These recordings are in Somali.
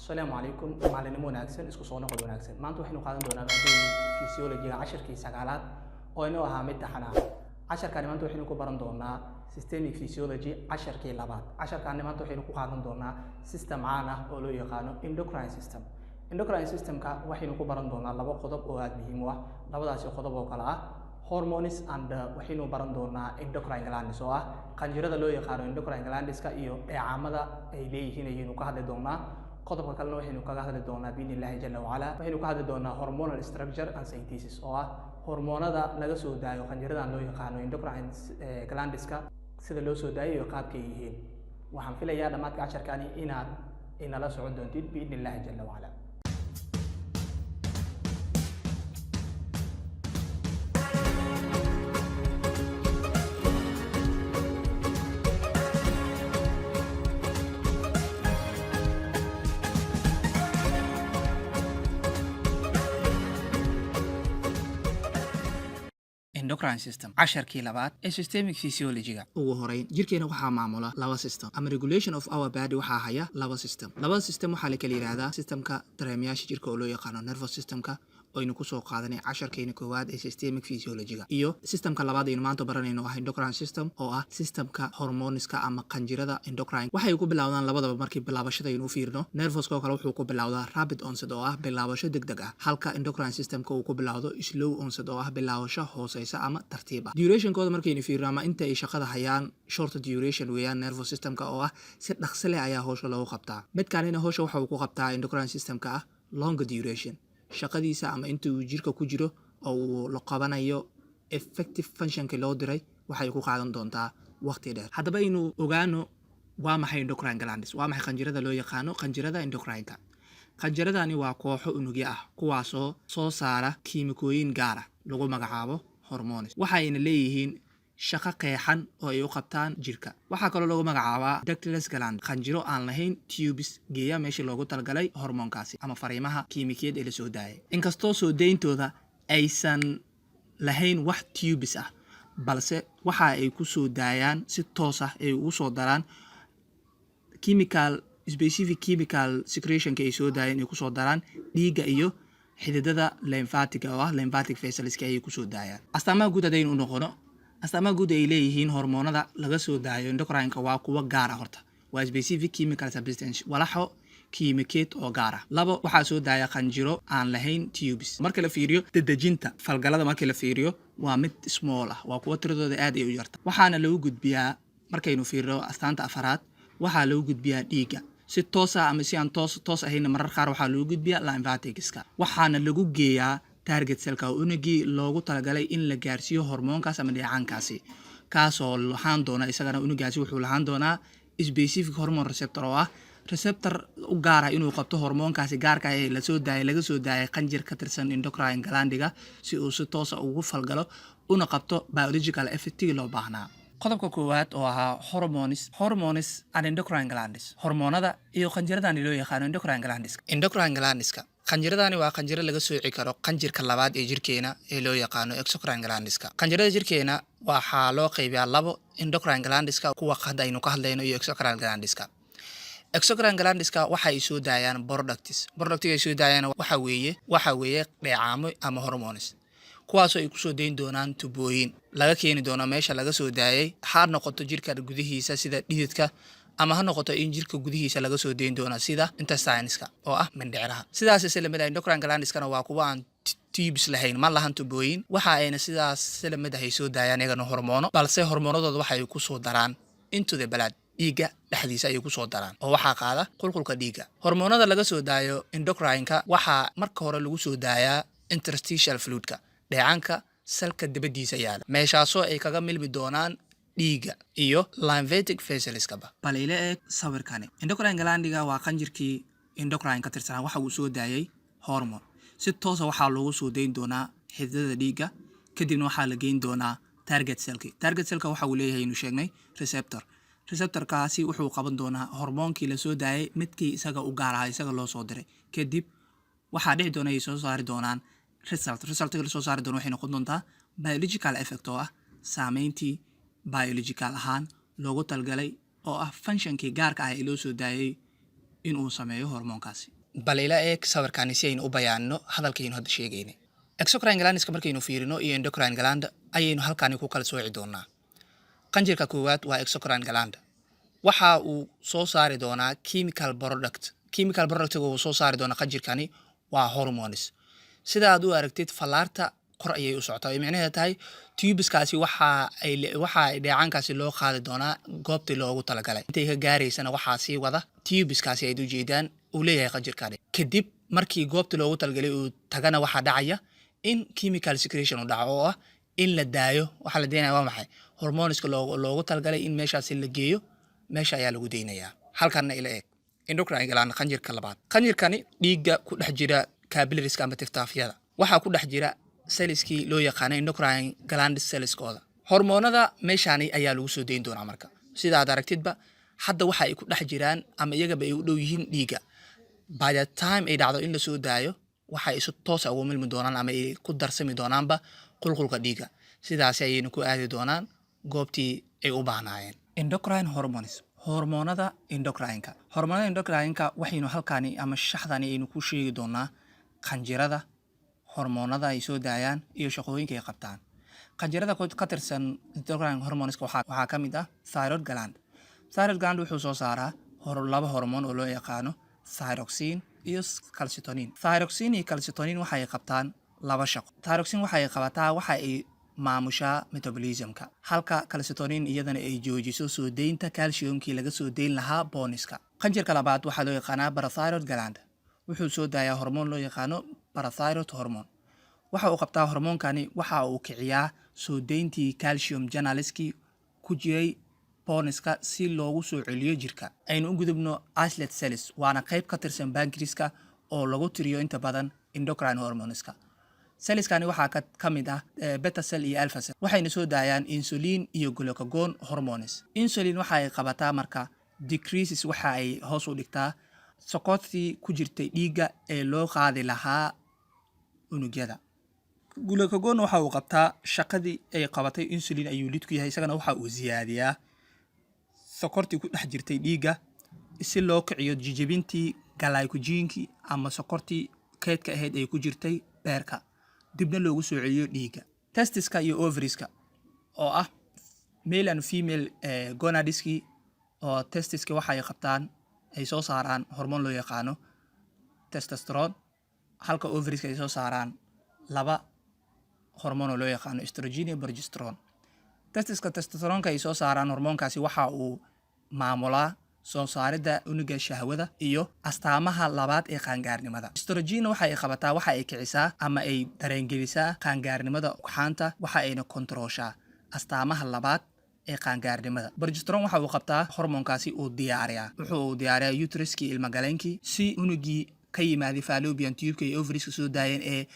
السلام عليكم معلنين wanaagsan isku soo noqod wanaagsan maanta waxaynu qaadan doonaa maadada physiology casharkii sagaalaad oo inoo ahaa mid taxana casharkan maanta waxaynu ku baran doonaa systemic physiology casharkii labaad casharkan maanta waxaynu ku qaadan doonaa system caan ah oo loo yaqaan endocrine systemka waxaynu ku baran doonaa laba qodob oo aad muhiim u ah labadaas qodob oo kala ah hormones and waxaynu baran doonaa endocrine glands oo ah qanjirada loo yaqaan endocrine glandska iyo dheecaamada ay leeyihiin ayaynu ka hadli doonaa qodobka kalena waxaynu kaga hadli doonaa biidnillaahi jalla wa ala waxaynu ka hadli doonaa hormonal structure and synthesis oo ah hormoonada laga soo daayo qanjiradan loo yaqaan endocrine glandska sida loo soo daayo iyo qaabka ay yihiin waxaan filayaa dhamaadka casharkani inaad inala socon doontid biidnillaahi jalla wa ala endocrine system casharkii labaad ee systemic physiology-ga ugu horeyn jirkeena waxaa maamula laba system ama regulation of our body waxaa haya laba system waxaa la kala yiraahdaa systemka dareemayaasha jirka oo loo yaqaan nervous systemka oo aynu ku soo qaadanay casharkeena koowaad ee systemic physiology-ga iyo systemka labaad aynu maanta baranayno ah endocrine system oo ah systemka hormoneska ama qanjirada endocrine waxay ku bilowdaan labadaba markii bilaabashada aynu fiirno nervous kale wuxuu ku bilowdaa rapid onset oo ah bilaabasho degdeg ah halka endocrine systemka uu ku bilowdo slow onset oo ah bilaabasho hooseysa ama tartiib ah durationkooda markaynu fiirno ama inta ay shaqada hayaan short duration weeyaan nervous systemka oo ah si dhaqso leh ayaa hawsha loogu qabtaa midkaanina hawsha waxa uu ku qabtaa endocrine systemka ah long duration shaqadiisa ama inta uu jirka ku jiro oo uu la qabanayo effective functionka loo diray waxay ku qaadan doontaa waqti dheer haddaba aynu ogaano waa maxay endocrine glands waa maxay qanjirada loo yaqaano qanjirada endocrine-ka qanjiradani waa kooxo unugyo ah kuwaasoo soo saara kiimikooyin gaar ah lagu magacaabo hormones waxayna leeyihiin shaqo qeexan oo ay u qabtaan jirka waxaa kaloo lagu magacaabaa ductless gland qanjiro aan lahayn tubes geeya meeshii loogu talgalay hormoonkaasi ama fariimaha kiimikeed ee la soo daayay inkastoo soo deyntooda aysan lahayn wax tubes ah balse waxa ay ku soo daayaan si toos ah ay ugu soo daraan specific chemical secretionka ay soo daayeen ay ku soo daraan dhiigga iyo xididada lymphatic oo ah lymphatic vessels ay ku soo daayaan astaamaha guud hadaynu u noqono astaamaha guud ay leeyihiin hormoonada laga soo daayo endocrine-ka waa kuwa gaar ah horta waa specific chemical substance walaxo kiimikeed oo gaar ah labo waxaa soo daaya qanjiro aan lahayn tubes marka la fiiriyo dedejinta falgalada marka la fiiriyo waa mid small ah waa kuwa tiradooda aad ay u yarta waxaana lagu gudbiyaa markaynu fiirino astaanta afaraad waxaa lagu gudbiyaa dhiigga si toos ah ama si aan toos ahayn marar qaar waxaa lagu gudbiyaa lymphatics-ka waxaana lagu geeyaa target cellka unugii loogu talagalay in la gaarsiiyo hormoonkaas ama dheecaankaasi kaasoo lahaan doona isagana unugaasi wuxuu lahaan doonaa specific hormone receptor oo ah receptor u gaar ah inuu qabto hormoonkaasi gaarka ah ee laga soo daayay qanjir ka tirsan endocrine glandiga si uu si toos ah ugu falgalo una qabto biological effective loo baahnaa qodobka koowaad oo ahaa hormones and endocrine glands hormoonada iyo qanjiradani loo yaqaan endocrine glandska qanjiradani waa qanjiro laga sooci karo qanjirka labaad ee jirkeena ee loo yaqaano exocrine glandska qanjirada jirkeena waxaa loo qaybiyaa labo endocrine glandska kuwa hadda aynu ka hadlayno iyo exocrine glandska waxa ay soo daayaan products ay soo daayaan waxa weeye dheecaamo ama hormones kuwaasoo ay kusoo dayn doonaan tubooyin laga keeni doono meesha laga soo daayay ha noqoto jirka gudihiisa sida dhididka ama ha noqoto in jirka gudihiisa laga soo dayn doono sida intestines-ka oo ah mindhicraha sidaas isla endocrine glandskana waa kuwa aan tubes lahayn ma lahan tubooyin waxa ayna sidaas isla mid ah ay soo daayaan iyagana hormoono balse hormoonadooda waxay ku soo daraan into the blood dhiigga dhexdiisa ayay ku soo daraan oo waxaa qaada qulqulka dhiigga hormoonada laga soo daayo endocrine-ka waxaa marka hore lagu soo daayaa interstitial fluid-ka dheecaanka salka dibadiisa yaala meeshaasoo ay kaga milmi doonaan dhiigga iyo lymphatic vessels-kaba bal ila eeg sawirkani endocrine glandiga waa qanjirkii endocrine ka tirsanaa waxa uu soo daayay hormone si toosa waxaa loogu soo dayn doonaa xididada dhiigga kadibna waxaa la geyn doonaa target cellka waxa uu leeyahay inuu sheegnay receptorkaasi wuxuu qaban doonaa hormoonkii la soo daayay midkii isaga u gaar ahaa isaga loo soo diray kadib waxaa dhici doona ay soo saari doonaan resultka la soo saari doona waxay noqon doontaa biological effect oo ah saameyntii biological ahaan loogu talgalay oo ah functionkii gaarka ah ee loo soo daayay inuu sameeyo hormoonkaasi. bal ila eeg sawirkaani si aynu u bayaanino hadalkaynu hadda sheegaynay. Exocrine glands markaynu fiirino iyo endocrine gland ayaynu halkaani ku kala sooci doonaa. qanjirka koowaad waa exocrine gland. waxa uu soo saari doonaa chemical product. chemical product uu soo saari doonaa qanjirkani waa hormones. sida aad u aragtid falaarta kor ayay u socotaa. Micnaheedu tahay tubeskaasi waxa ay dheecaankaasi loo qaadi doonaa goobtii loogu talagalay. Intay ka gaaraysana waxaa sii wada tubeskaasi ay u jeedaan uu leeyahay qanjirkani. Kadib markii goobtii loogu talagalay uu tagana waxa dhacaya in chemical secretion uu dhaco oo ah in la daayo. waxa la deenayaa waa maxay? Hormoneska loogu talagalay in meeshaasi la geeyo, meesha ayaa lagu deynayaa. halkanna ila eeg endocrine gland qanjirka labaad. qanjirkani dhiigga ku dhex jira capillaries ama tiftaafyada. waxaa ku dhex jira cellskii loo yaqaan endocrine gland cellskooda. hormoonada meeshaani ayaa lagu soo deyn doonaa marka. sida aad aragtidba hadda waxa ay ku dhex jiraan ama iyagaba ay u dhow yihiin dhiigga. By the time ay dhacdo in la soo daayo waxa ay si toos ah ugu milmi doonaan ama ay ku darsami doonaanba qulqulka dhiigga. sidaas ayaynu ku aadi doonaan goobtii ay u baahnaayeen. Endocrine hormones. hormoonada endocrineka. hormoonada endocrineka waxaynu halkaani ama shaxdani aynu ku sheegi doonaa qanjirada hormoonada ay soo daayaan iyo shaqooyinka ay qabtaan. qanjirada ka tirsan endocrine hormoneska waxaa ka mid ah thyroid gland. thyroid gland wuxuu soo saaraa laba hormoon oo loo yaqaano thyroxine iyo calcitonin. thyroxine iyo calcitonin waxay qabtaan laba shaqo. thyroxine waxay qabataa waxa ay maamushaa metabolismka, halka calcitonin iyadana ay joojiso soo deynta calciumkii laga soo deyn lahaa booniska. qanjirka labaad waxaa loo yaqaanaa parathyroid gland. wuxuu soo daayaa hormoon loo yaqaano parathyroid hormone. waxa uu qabtaa hormoonkani waxa uu kiciyaa soo deyntii calcium channelskii ku jiray booniska si loogu soo celiyo jirka. aynu u gudubno islet cells, waana qayb ka tirsan pancreaska oo lagu tiriyo inta badan endocrine hormoneska. cellskani waxaa ka mid ah beta cell iyo alpha cell. waxayna soo daayaan insulin iyo glucagon hormones. insulin waxa ay qabataa marka decreases, waxa ay hoos u dhigtaa sokortii ku jirtay dhiigga ee loo qaadi lahaa unugyada. glucagon waxa uu qabtaa shaqadii ay qabatay insulin ayuu lid ku yahay. isagana waxa uu siyaadiyaa sokortii ku dhex jirtay dhiigga si loo kiciyo jijibintii glycogenkii ama sokortii keydka ahayd ay ku jirtay beerka, dibna loogu soo celiyo dhiigga. testiska iyo ovarieska oo ah male and female gonadiski oo testiska waxa ay qabtaan ay soo saaraan hormoon loo yaqaano testosterone, halka ovarieska ay soo saaraan laba hormoon oo loo yaqaano estrogen iyo progesterone. testiska testosteronka ay soo saaraan hormoonkaasi waxa uu maamulaa soo saaridda unuga shahwada iyo astaamaha labaad ee qaangaarnimada. estrogen waxa ay qabataa waxa ay kicisaa ama ay dareengelisaa qaangaarnimada ugxaanta, waxa ayna kontrooshaa astaamaha labaad ee qaangaarnimada. progesterone waxa uu qabtaa hormoonkaasi uu diyaariyaa uteruskii ilmagaleenkii si unugii ka yimaaday fallopian tube-ka iyo ovarieska soo daayeen ee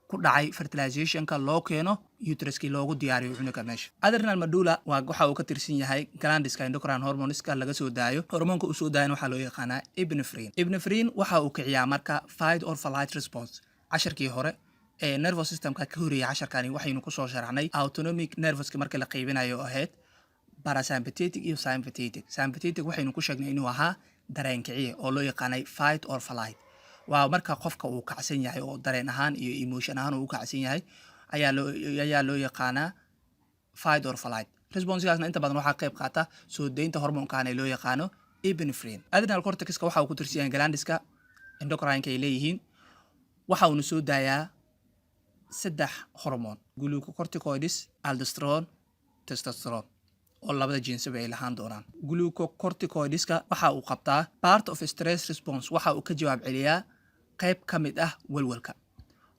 ku dhacay fertilizationka loo keeno uteruskii loogu diyaariyo cunuga meesha. adrenal medulla waxa uu ka tirsan yahay glandiska endocrine hormoneska laga soo daayo. hormoonka uu soo daayan waxaa loo yaqaanaa epinephrine. epinephrine waxa uu kiciyaa marka fight or flight response. casharkii hore ee nervous systemka ka horeeyay casharkani waxaynu ku soo sharaxnay autonomic nervouska marka la qaybinayo ahayd parasympathetic iyo sympathetic. sympathetic waxaynu ku sheegnay inuu ahaa dareen kiciye oo loo yaqaanay fight or flight. waa marka qofka uu kacsan yahay oo dareen ahaan iyo emotion ahaan uu kacsan yahay ayaa loo yaqaanaa fight or flight. responsegaasna inta badan waxaa qayb qaata soo deynta hormoonkan ee loo yaqaano epinephrine. adrenal cortexka waxa uu ku tirsan yahay glandiska endocrineka ay leeyihiin. waxa uuna soo daayaa 3 hormoon: glucocorticoids, aldosterone, testosterone oo labada jinsaba ay lahaan doonaan. glucocorticoidska waxa uu qabtaa part of stress response. waxa uu ka jawaab celiyaa qayb ka mid ah walwalka.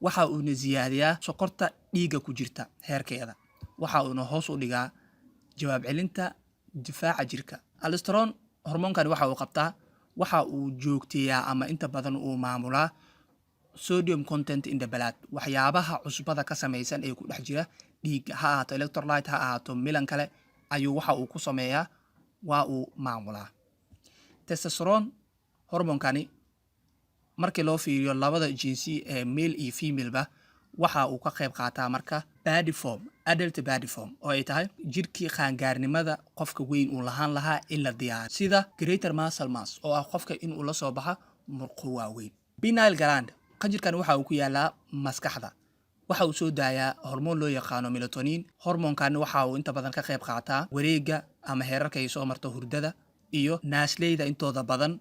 waxa uuna siyaadiyaa sokorta dhiigga ku jirta heerkeeda. waxa uuna hoos u dhigaa jawaab celinta difaaca jirka. aldosterone hormoonkani waxa uu qabtaa waxa uu joogteeyaa ama inta badan uu maamulaa sodium content in the blood. waxyaabaha cusbada ka samaysan ee ku dhex jira dhiigga, ha ahaato electrolyte, ha ahaato milan kale, ayuu waxa uu ku sameeyaa waa uu maamulaa. testosterone hormoonkani markii loo fiiriyo labada jinsi ee male iyo female ba waxa uu ka qayb qaataa marka body form adult body form oo ay tahay jirkii qaangaarnimada qofka weyn uu lahaan lahaa in la diyaariyo sida greater muscle mass oo ah qofka in uu la soo baxa murqo waaweyn. Pineal gland qanjirkan waxa uu ku yaalaa maskaxda, waxa uu soo daayaa hormoon loo yaqaano melatonin. Hormoonkan waxa uu inta badan ka qayb qaataa wareegga ama heerarka ay soo marto hurdada iyo naasleyda intooda badan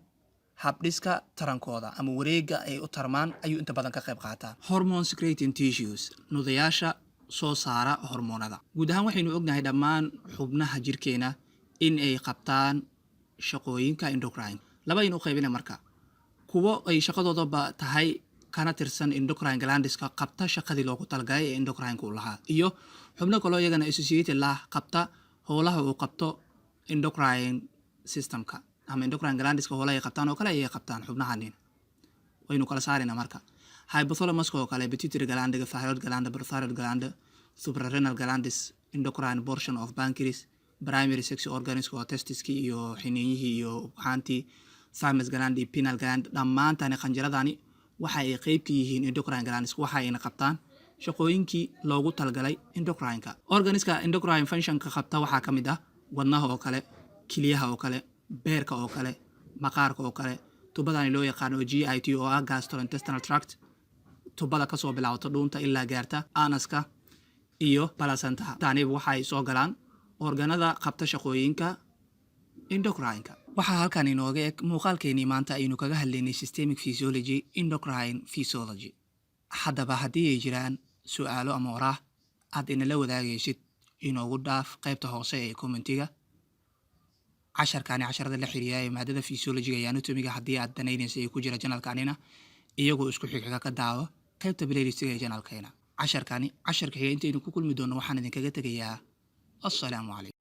habdhiska tarankooda ama wareegga ay u tarmaan ayuu inta badan ka qayb qaataa. Hormone secreting tissues nudayaasha soo saara hormoonada. Guud ahaan waxaynu ognahay dhammaan xubnaha jirkeena in ay qabtaan shaqooyinka endocrine. Laba aynu qaybina marka kuwo ay shaqadooda tahay kana tirsan endocrine glandeska qabta shaqadii loogu talagalay ee endocrine ku lahaa iyo xubno kale oo iyagana associated la qabta howlaha uu qabto endocrine systemka ama endocrine glandeska howlaha ay qabtaan oo kale ay qabtaan xubnahanin. Waynu kala saarina marka hypothalamus oo kale pituitary gland, thyroid gland, parathyroid gland, suprarenal glands, endocrine portion of pancreas, primary sex organs oo testiski iyo xiniinyihi iyo xanti, thymus gland iyo pineal gland. Dhammaantaani qanjiradani waxa ay qayb ka yihiin endocrine glands, waxa ayna qabtaan shaqooyinkii loogu talagalay endocrine-ka. Organiska endocrine function-ka qabta waxaa ka mid ah wadnaha oo kale, kiliyaha oo kale, beerka oo kale, maqaarka oo kale, tubadani loo yaqaano GIT oo ah gastrointestinal tract, tubada ka soo bilaabato dhuunta ilaa gaarta anaska iyo placenta. Tani waxa ay soo galaan organada qabta shaqooyinka endocrine-ka. Waxaa halkan inooga eg muuqaalkeenii maanta aynu kaga hadlaynay systemic physiology, endocrine physiology. Haddaba haddii ay jiraan su'aalo ama waraah aad inala wadaagaysid inoogu dhaaf qaybta hoose ee commentiga. casharada la xiriira ee maadada physiology-ga iyo anatomy-ga haddii aad danaynayso ay ku jira channelkanina iyagoo isku xiga ka daawo qaybta playlist-ga ee channelkeena. casharka xiga intaynu ku kulmi doono waxaan idinkaga tegayaa assalaamu calaykum.